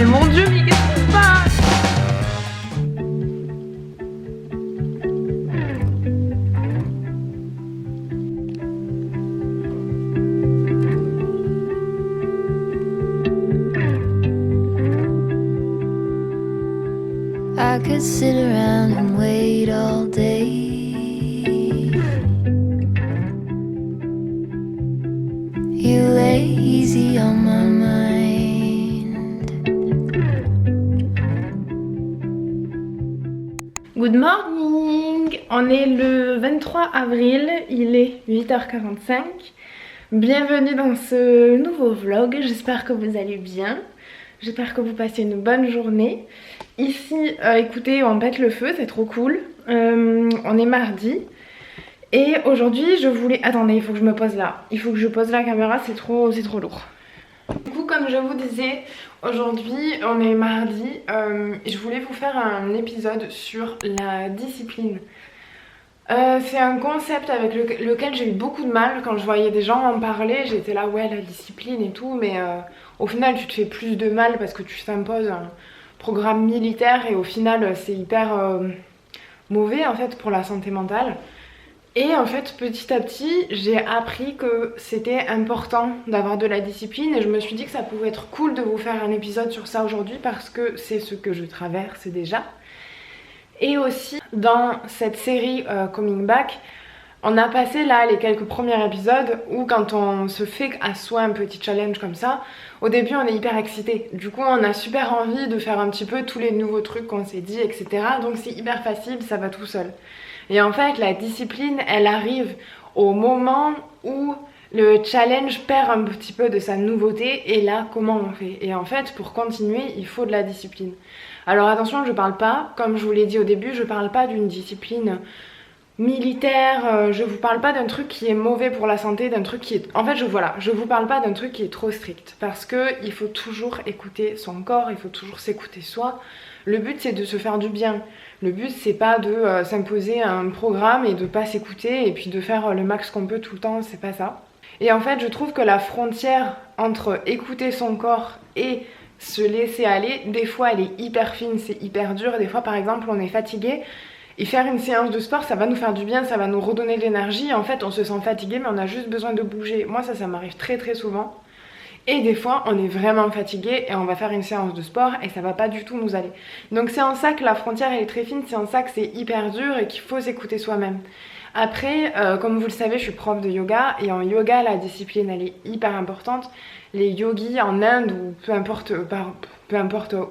mon Dieu, mais qu'est-ce qui se passe? I could sit around and wait all day. You lay easy on my mind. Good morning! On est le 23 avril, il est 8h45. Bienvenue dans ce nouveau vlog, j'espère que vous allez bien. J'espère que vous passez une bonne journée. Ici, écoutez, on pète le feu, c'est trop cool. On est mardi. Et aujourd'hui, je voulais... Attendez, il faut que je me pose là. Il faut que je pose la caméra, c'est trop lourd. Du coup, comme je vous disais, aujourd'hui, on est mardi. Et je voulais vous faire un épisode sur la discipline. C'est un concept avec lequel j'ai eu beaucoup de mal. Quand je voyais des gens en parler, j'étais là, ouais, la discipline et tout. Mais au final, tu te fais plus de mal parce que tu t'imposes un programme militaire. Et au final, c'est hyper mauvais en fait pour la santé mentale. Et en fait, petit à petit, j'ai appris que c'était important d'avoir de la discipline. Et je me suis dit que ça pouvait être cool de vous faire un épisode sur ça aujourd'hui parce que c'est ce que je traverse déjà. Et aussi dans cette série Coming Back, on a passé là les quelques premiers épisodes où quand on se fait à soi un petit challenge comme ça, au début on est hyper excité. Du coup on a super envie de faire un petit peu tous les nouveaux trucs qu'on s'est dit, etc. Donc c'est hyper facile, ça va tout seul. Et en fait la discipline elle arrive au moment où le challenge perd un petit peu de sa nouveauté et là comment on fait? Et en fait pour continuer il faut de la discipline. Alors attention, je parle pas, comme je vous l'ai dit au début, je parle pas d'une discipline militaire, je vous parle pas d'un truc qui est mauvais pour la santé, d'un truc qui est... En fait, je vous parle pas d'un truc qui est trop strict, parce que il faut toujours écouter son corps, il faut toujours s'écouter soi. Le but c'est de se faire du bien. Le but c'est pas de s'imposer un programme et de pas s'écouter et puis de faire le max qu'on peut tout le temps, c'est pas ça. Et en fait, je trouve que la frontière entre écouter son corps et se laisser aller, des fois elle est hyper fine, c'est hyper dur. Des fois par exemple on est fatigué et faire une séance de sport ça va nous faire du bien, ça va nous redonner de l'énergie. En fait on se sent fatigué mais on a juste besoin de bouger. Moi ça m'arrive très souvent. Et des fois on est vraiment fatigué et on va faire une séance de sport et ça va pas du tout nous aller. Donc c'est en ça que la frontière elle est très fine, c'est en ça que c'est hyper dur et qu'il faut s'écouter soi-même. Après, comme vous le savez, je suis prof de yoga et en yoga, la discipline elle est hyper importante. Les yogis en Inde ou peu importe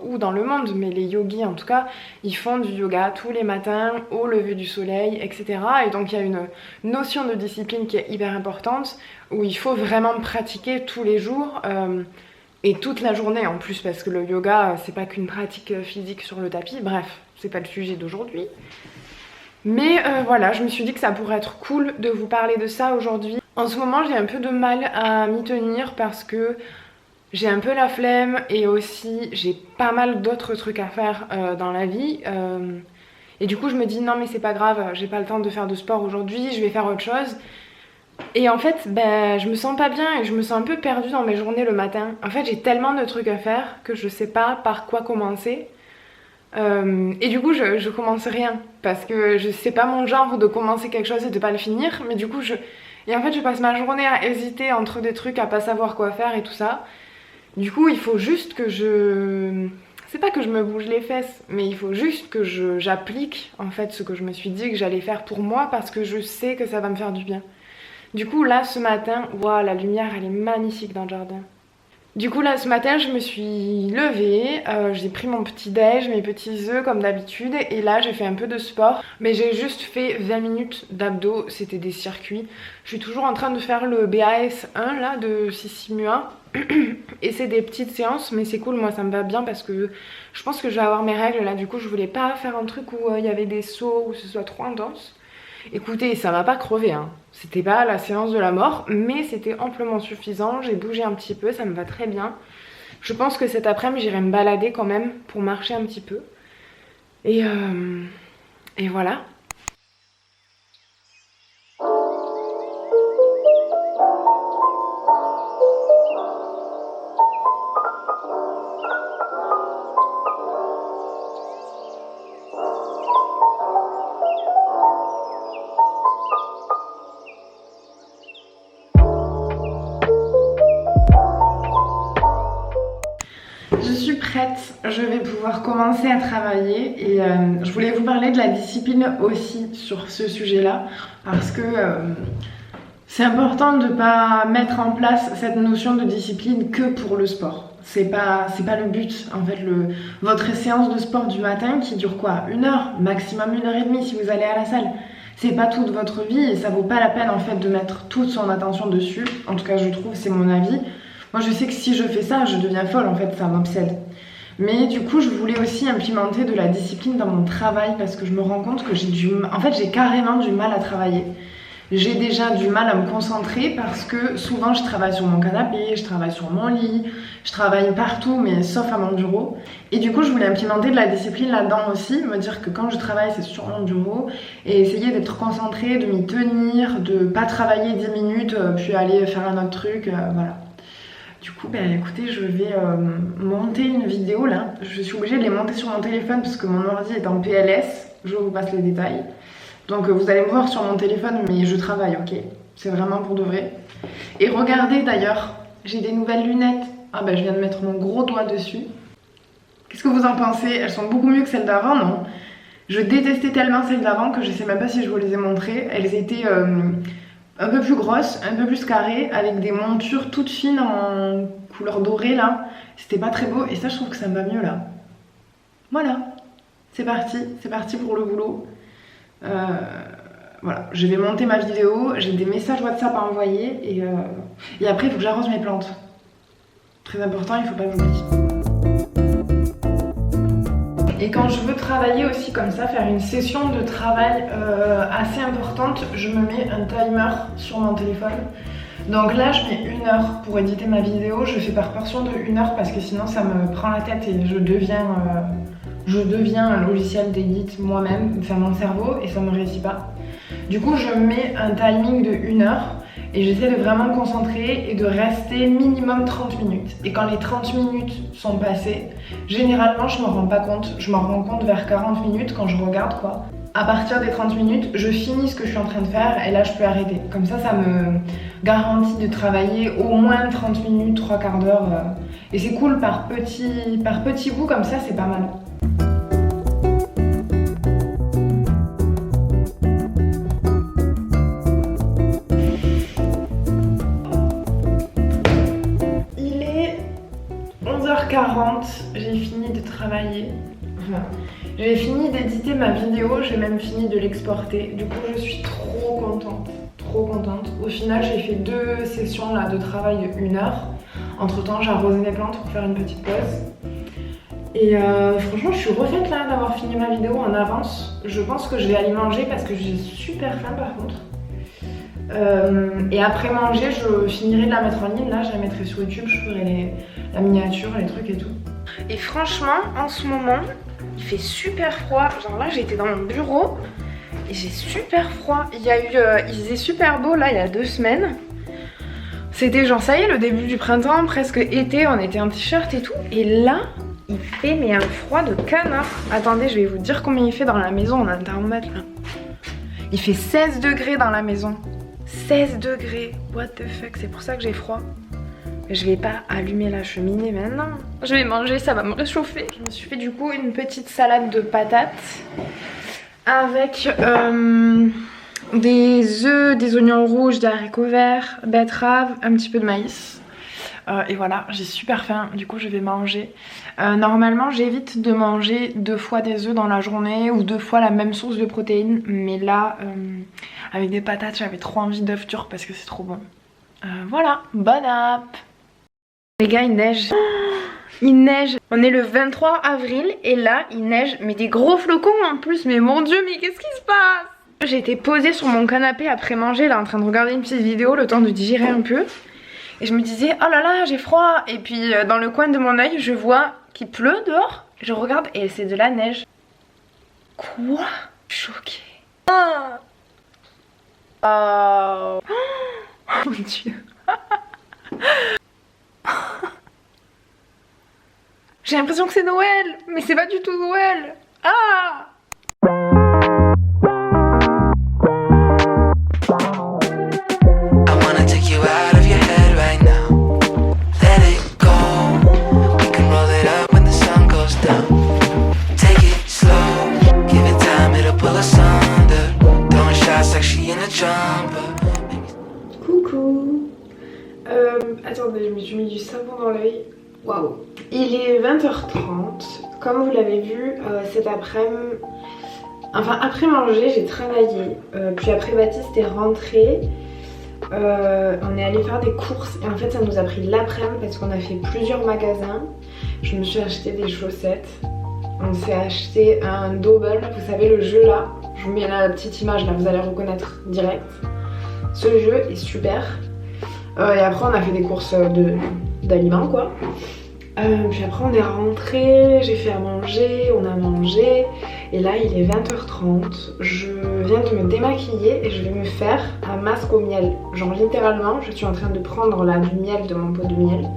où dans le monde, mais les yogis en tout cas, ils font du yoga tous les matins au lever du soleil, etc. Et donc il y a une notion de discipline qui est hyper importante où il faut vraiment pratiquer tous les jours et toute la journée en plus parce que le yoga c'est pas qu'une pratique physique sur le tapis. Bref, c'est pas le sujet d'aujourd'hui. Mais voilà, je me suis dit que ça pourrait être cool de vous parler de ça aujourd'hui. En ce moment, j'ai un peu de mal à m'y tenir parce que j'ai un peu la flemme et aussi j'ai pas mal d'autres trucs à faire dans la vie. Et du coup, je me dis non mais c'est pas grave, j'ai pas le temps de faire de sport aujourd'hui, je vais faire autre chose. Et en fait, je me sens pas bien et je me sens un peu perdue dans mes journées le matin. En fait, j'ai tellement de trucs à faire que je sais pas par quoi commencer. Et du coup je commence rien parce que c'est pas mon genre de commencer quelque chose et de pas le finir, mais du coup et en fait je passe ma journée à hésiter entre des trucs, à pas savoir quoi faire et tout ça. Du coup il faut juste que c'est pas que je me bouge les fesses, mais il faut juste que j'applique en fait ce que je me suis dit que j'allais faire pour moi parce que je sais que ça va me faire du bien. Du coup là ce matin, waouh, la lumière elle est magnifique dans le jardin. Du coup là ce matin je me suis levée, j'ai pris mon petit déj, mes petits œufs comme d'habitude et là j'ai fait un peu de sport. Mais j'ai juste fait 20 minutes d'abdos, c'était des circuits. Je suis toujours en train de faire le BAS 1 là de Sissimua et c'est des petites séances mais c'est cool, moi ça me va bien parce que je pense que je vais avoir mes règles là. Du coup je voulais pas faire un truc où il y avait des sauts, où ce soit trop intense. Écoutez, ça m'a pas crevé, hein. C'était pas la séance de la mort, mais c'était amplement suffisant. J'ai bougé un petit peu, ça me va très bien. Je pense que cet après-midi, j'irai me balader quand même pour marcher un petit peu. Et voilà. prête, je vais pouvoir commencer à travailler et je voulais vous parler de la discipline aussi sur ce sujet-là parce que c'est important de ne pas mettre en place cette notion de discipline que pour le sport. C'est pas le but. En fait, votre séance de sport du matin qui dure quoi? 1 heure, maximum 1h30 si vous allez à la salle. C'est pas toute votre vie et ça vaut pas la peine en fait de mettre toute son attention dessus. En tout cas, je trouve, c'est mon avis. Moi, je sais que si je fais ça, je deviens folle en fait, ça m'obsède. Mais du coup, je voulais aussi implémenter de la discipline dans mon travail parce que je me rends compte que j'ai carrément du mal à travailler. J'ai déjà du mal à me concentrer parce que souvent je travaille sur mon canapé, je travaille sur mon lit, je travaille partout mais sauf à mon bureau. Et du coup je voulais implémenter de la discipline là-dedans aussi, me dire que quand je travaille c'est sur mon bureau et essayer d'être concentrée, de m'y tenir, de pas travailler 10 minutes puis aller faire un autre truc, voilà. Du coup, écoutez, je vais monter une vidéo là. Je suis obligée de les monter sur mon téléphone parce que mon ordi est en PLS, je vous passe les détails. Donc vous allez me voir sur mon téléphone, mais je travaille, ok? C'est vraiment pour de vrai. Et regardez d'ailleurs, j'ai des nouvelles lunettes. Ah je viens de mettre mon gros doigt dessus. Qu'est-ce que vous en pensez? Elles sont beaucoup mieux que celles d'avant, non? Je détestais tellement celles d'avant que je sais même pas si je vous les ai montrées. Elles étaient un peu plus grosses, un peu plus carrées, avec des montures toutes fines en couleur dorée là. C'était pas très beau et ça je trouve que ça me va mieux là. Voilà, c'est parti pour le boulot. Voilà, je vais monter ma vidéo, j'ai des messages WhatsApp à envoyer et après il faut que j'arrose mes plantes. Très important, il faut pas que j'oublie. Et quand je veux travailler aussi comme ça, faire une session de travail assez importante, je me mets un timer sur mon téléphone. Donc là je mets 1 heure pour éditer ma vidéo, je fais par portion de 1 heure parce que sinon ça me prend la tête et je deviens un logiciel d'édit moi-même, enfin mon cerveau, et ça ne me réussit pas. Du coup, je mets un timing de 1 heure et j'essaie de vraiment me concentrer et de rester minimum 30 minutes. Et quand les 30 minutes sont passées, généralement, je m'en rends pas compte. Je m'en rends compte vers 40 minutes quand je regarde quoi. À partir des 30 minutes, je finis ce que je suis en train de faire et là, je peux arrêter. Comme ça me garantit de travailler au moins 30 minutes, 3/4 d'heure. Et c'est cool par petits bouts comme ça, c'est pas mal. J'ai fini de travailler, j'ai fini d'éditer ma vidéo, j'ai même fini de l'exporter. Du coup je suis trop contente. Au final j'ai fait 2 sessions là, de travail de 1 heure. Entre temps j'ai arrosé mes plantes pour faire une petite pause. Et franchement je suis refaite là d'avoir fini ma vidéo en avance. Je pense que je vais aller manger parce que j'ai super faim par contre. Et après manger, je finirai de la mettre en ligne. Là, je la mettrai sur YouTube, je ferai la miniature, les trucs et tout. Et franchement, en ce moment, il fait super froid. Genre là, j'étais dans mon bureau et j'ai super froid. Il faisait super beau là, il y a 2 semaines. C'était genre, ça y est, le début du printemps, presque été, on était en t-shirt et tout. Et là, il fait mais un froid de canard. Attendez, je vais vous dire combien il fait dans la maison, on a un thermomètre là. Il fait 16 degrés dans la maison. 16 degrés, what the fuck, c'est pour ça que j'ai froid. Je vais pas allumer la cheminée maintenant. Je vais manger, ça va me réchauffer. Je me suis fait du coup une petite salade de patates avec des œufs, des oignons rouges, des haricots verts, betteraves, un petit peu de maïs. Et voilà, j'ai super faim, du coup je vais manger. Normalement j'évite de manger 2 fois des œufs dans la journée ou 2 fois la même source de protéines. Mais là, avec des patates, j'avais trop envie d'œufs turcs parce que c'est trop bon. Voilà, bon app. Les gars, il neige. Il neige. On est le 23 avril et là, il neige. Mais des gros flocons en plus. Mais mon Dieu, mais qu'est-ce qui se passe? J'étais posée sur mon canapé après manger, là en train de regarder une petite vidéo, le temps de digérer un peu. Et je me disais, oh là là, j'ai froid. Et puis dans le coin de mon œil, je vois qu'il pleut dehors. Je regarde et c'est de la neige. Quoi? Choquée. Oh, oh mon Dieu. J'ai l'impression que c'est Noël, mais c'est pas du tout Noël. Ah! When the Waouh. Il est 20h30. Comme vous l'avez vu, cet après-midi, enfin après manger, j'ai travaillé. Puis après Baptiste est rentré. On est allé faire des courses et en fait ça nous a pris l'après-midi parce qu'on a fait plusieurs magasins. Je me suis acheté des chaussettes. On s'est acheté un double, vous savez le jeu là. Je vous mets la petite image là, vous allez reconnaître direct. Ce jeu est super. Et après on a fait des courses d'aliments quoi. Puis après on est rentré, j'ai fait à manger, on a mangé. Et là il est 20h30. Je viens de me démaquiller et je vais me faire un masque au miel. Genre littéralement je suis en train de prendre là du miel de mon pot de miel.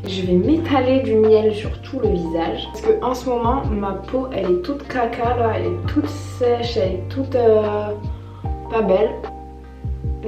Je vais m'étaler du miel sur tout le visage. Parce que en ce moment ma peau elle est toute caca là, elle est toute sèche, elle est toute pas belle.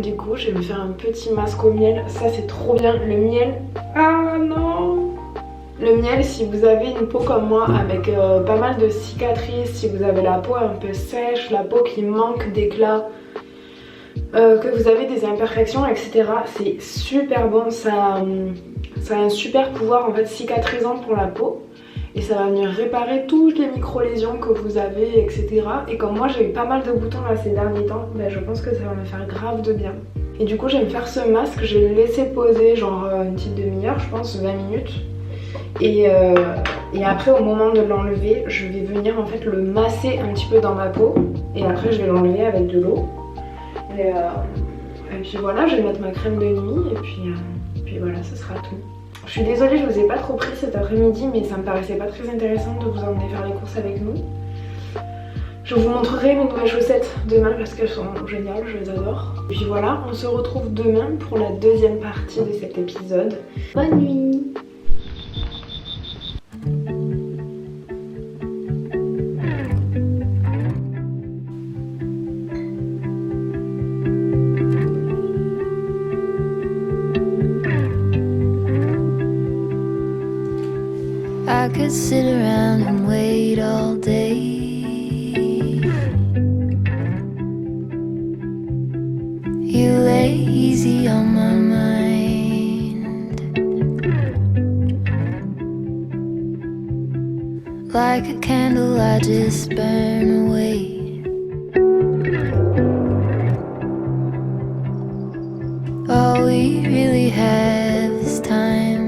Du coup je vais me faire un petit masque au miel. Ça c'est trop bien. Le miel, ah non. Le miel, si vous avez une peau comme moi avec pas mal de cicatrices, si vous avez la peau un peu sèche, la peau qui manque d'éclat, que vous avez des imperfections, etc. C'est super bon, ça a un super pouvoir en fait cicatrisant pour la peau. Et ça va venir réparer toutes les micro-lésions que vous avez, etc. Et comme moi j'ai eu pas mal de boutons là ces derniers temps, ben, je pense que ça va me faire grave de bien. Et du coup je vais me faire ce masque, je vais le laisser poser genre une petite demi-heure, je pense 20 minutes. Et après au moment de l'enlever, je vais venir en fait le masser un petit peu dans ma peau. Et après je vais l'enlever avec de l'eau. Et puis voilà, je vais mettre ma crème de nuit et puis voilà, ce sera tout. Je suis désolée, je vous ai pas trop pris cet après-midi, mais ça me paraissait pas très intéressant de vous emmener faire les courses avec nous. Je vous montrerai mes nouvelles chaussettes demain parce qu'elles sont géniales, je les adore. Et puis voilà, on se retrouve demain pour la deuxième partie de cet épisode. Bonne nuit! I could sit around and wait all day. You lay easy on my mind, like a candle I just burn away. All we really have is time.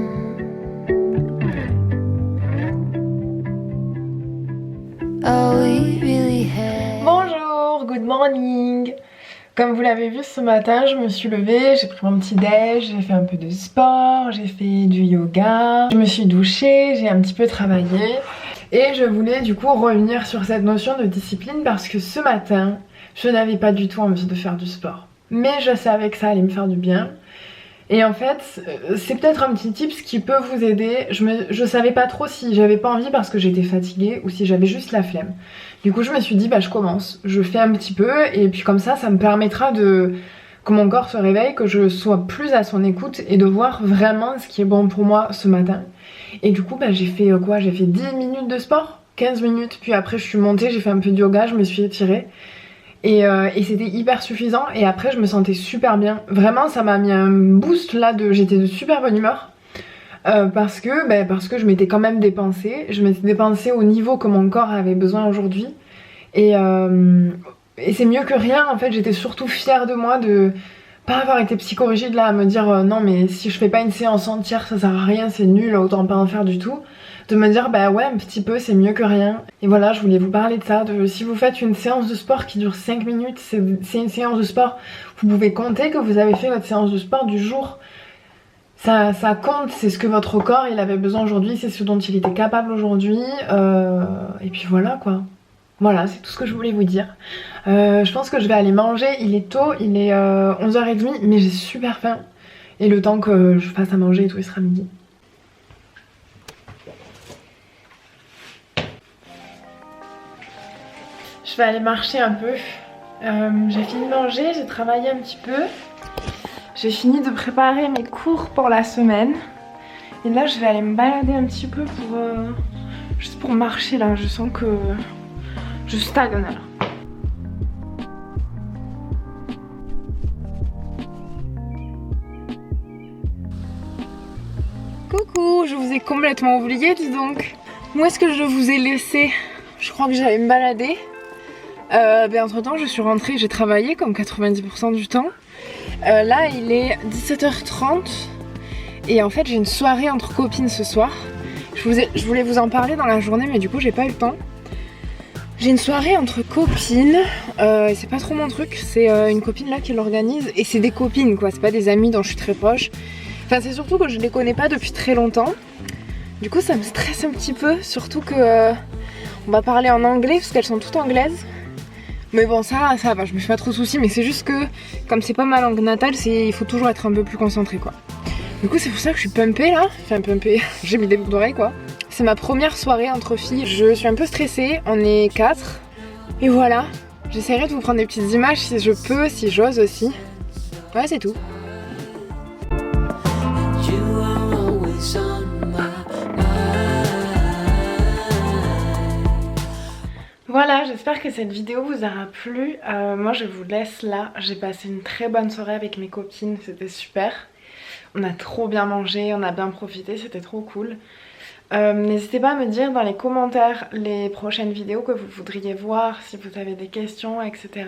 Bonjour, good morning. Comme vous l'avez vu ce matin, je me suis levée, j'ai pris mon petit déj, j'ai fait un peu de sport, j'ai fait du yoga, je me suis douchée, j'ai un petit peu travaillé et je voulais du coup revenir sur cette notion de discipline parce que ce matin, je n'avais pas du tout envie de faire du sport. Mais je savais que ça allait me faire du bien. Et en fait, c'est peut-être un petit tips qui peut vous aider. Je savais pas trop si j'avais pas envie parce que j'étais fatiguée ou si j'avais juste la flemme. Du coup, je me suis dit, bah je commence. Je fais un petit peu et puis comme ça me permettra que mon corps se réveille, que je sois plus à son écoute et de voir vraiment ce qui est bon pour moi ce matin. Et du coup, bah j'ai fait quoi? J'ai fait 10 minutes de sport, 15 minutes, puis après je suis montée, j'ai fait un peu de yoga, je me suis étirée. Et c'était hyper suffisant et après je me sentais super bien. Vraiment ça m'a mis un boost là, j'étais de super bonne humeur. Parce que je m'étais quand même dépensée. Je m'étais dépensée au niveau que mon corps avait besoin aujourd'hui. Et c'est mieux que rien en fait, j'étais surtout fière de moi de pas avoir été psychorigide là à me dire non mais si je fais pas une séance entière ça sert à rien, c'est nul, autant pas en faire du tout. De me dire bah ouais un petit peu c'est mieux que rien. Et voilà, je voulais vous parler de ça, si vous faites une séance de sport qui dure 5 minutes, c'est une séance de sport, vous pouvez compter que vous avez fait votre séance de sport du jour. Ça compte, c'est ce que votre corps il avait besoin aujourd'hui, c'est ce dont il était capable aujourd'hui, et puis voilà quoi. Voilà, c'est tout ce que je voulais vous dire. Je pense que je vais aller manger, il est tôt, il est 11h30, mais j'ai super faim. Et le temps que je fasse à manger et tout, il sera midi. Je vais aller marcher un peu. J'ai fini de manger, j'ai travaillé un petit peu. J'ai fini de préparer mes cours pour la semaine. Et là je vais aller me balader un petit peu pour juste pour marcher là. Je sens que je stagne là. Coucou. Coucou, je vous ai complètement oublié, dis donc. Où est-ce que je vous ai laissé? Je crois que j'allais me balader. Entre temps je suis rentrée, j'ai travaillé comme 90% du temps. Là il est 17h30 et en fait j'ai une soirée entre copines ce soir. Je voulais vous en parler dans la journée mais du coup j'ai pas eu le temps. J'ai une soirée entre copines et c'est pas trop mon truc, c'est une copine là qui l'organise et c'est des copines quoi, c'est pas des amis dont je suis très proche. Enfin c'est surtout que je les connais pas depuis très longtemps. Du coup ça me stresse un petit peu, surtout que on va parler en anglais parce qu'elles sont toutes anglaises. Mais bon ça va, je me fais pas trop de soucis, mais c'est juste que comme c'est pas ma langue natale, il faut toujours être un peu plus concentré quoi. Du coup c'est pour ça que je suis pumpée là, enfin pumpée, j'ai mis des boucles d'oreilles quoi. C'est ma première soirée entre filles, je suis un peu stressée, on est 4. Et voilà, j'essaierai de vous prendre des petites images si je peux, si j'ose aussi. Ouais c'est tout. Voilà, j'espère que cette vidéo vous aura plu. Moi je vous laisse là, j'ai passé une très bonne soirée avec mes copines, c'était super. On a trop bien mangé, on a bien profité, c'était trop cool. N'hésitez pas à me dire dans les commentaires les prochaines vidéos que vous voudriez voir, si vous avez des questions, etc.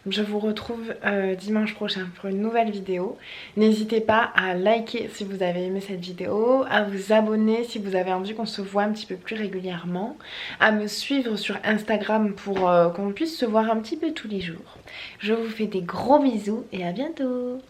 Je vous retrouve dimanche prochain pour une nouvelle vidéo. N'hésitez pas à liker si vous avez aimé cette vidéo, à vous abonner si vous avez envie qu'on se voit un petit peu plus régulièrement, à me suivre sur Instagram pour qu'on puisse se voir un petit peu tous les jours. Je vous fais des gros bisous et à bientôt.